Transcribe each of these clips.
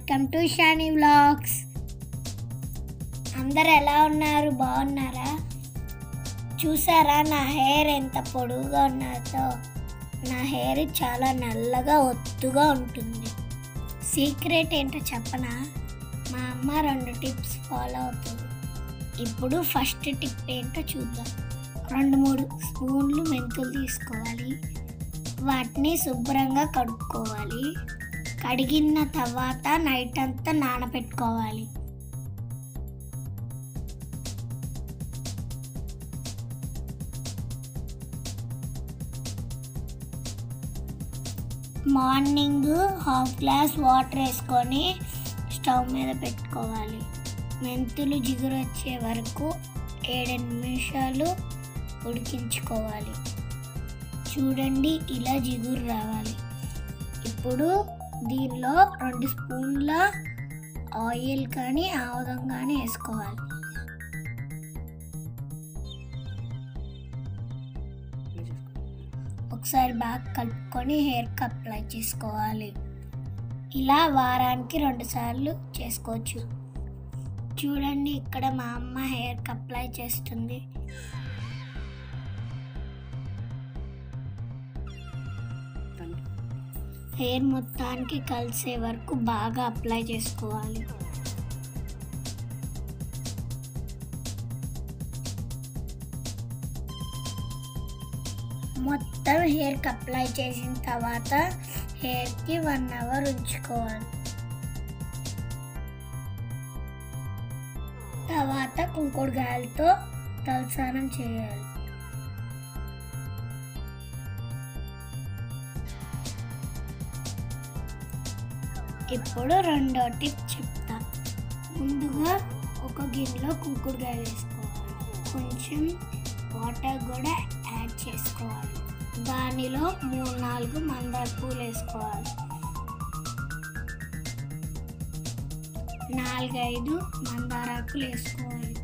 Welcome to Shani vlogs. అందరు ఎలా ఉన్నారు? బాగున్నారా? చూసారా నా హెయిర్ ఎంత పొడుగుగా ఉన్నదో? నా హెయిర్ చాలా నల్లగా ఒత్తుగా ఉంటుంది. సీక్రెట్ ఏంటో చెప్పనా? మా అమ్మ 2 టిప్స్ ఫాలో అవుతుంది. ఇప్పుడు ఫస్ట్ టిప్ ఏంటో చూద్దాం. 2-3 స్పూన్లు మెంతులు తీసుకోవాలి. వాటిని శుభ్రంగా కడుక్కోవాలి. కడిగిన తర్వాత నైట్ అంతా నానబెట్టుకోవాలి. మార్నింగ్ 1/2 గ్లాస్ వాటర్ వేసుకొని స్టవ్ మీద పెట్టుకోవాలి. మెంతులు జిగురు వచ్చే వరకు 7 నిమిషాలు ఉడికించుకోవాలి. చూడండి, ఇలా జిగురు రావాలి. ఇప్పుడు దీనిలో 2 స్పూన్ల ఆయిల్ కానీ ఆముదం కానీ వేసుకోవాలి. ఒకసారి బాగా కలుపుకొని హెయిర్కి అప్లై చేసుకోవాలి. ఇలా వారానికి 2 సార్లు చేసుకోవచ్చు. చూడండి, ఇక్కడ మా అమ్మ హెయిర్కి అప్లై చేస్తుంది. హెయిర్ మొత్తానికి కలిసే వరకు బాగా అప్లై చేసుకోవాలి. మొత్తం హెయిర్కి అప్లై చేసిన తర్వాత హెయిర్కి 1 అవర్ ఉంచుకోవాలి. తర్వాత కుంకుడుగాయలతో తలస్నానం చేయాలి. ఇప్పుడు 2వ టిప్ చెప్తా. ముందుగా ఒక గిన్నెలో కుంకుడుగాయలు వేసుకోవాలి. కొంచెం వాటర్ కూడా యాడ్ చేసుకోవాలి. దానిలో 3-4 మందార పూలు వేసుకోవాలి. 4-5 మందారాకులు వేసుకోవాలి.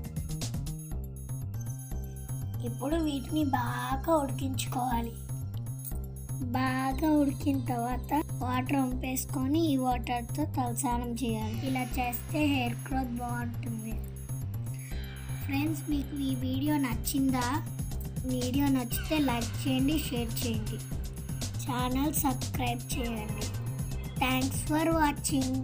ఇప్పుడు వీటిని బాగా ఉడికించుకోవాలి. బాగా ఉడికిన తర్వాత వాటర్ వంపేసుకొని ఈ వాటర్తో తలస్నానం చేయాలి. ఇలా చేస్తే హెయిర్ గ్రోత్ బాగుంటుంది. ఫ్రెండ్స్, మీకు ఈ వీడియో నచ్చిందా? వీడియో నచ్చితే లైక్ చేయండి, షేర్ చేయండి, ఛానల్ సబ్స్క్రైబ్ చేయండి. Thanks for watching.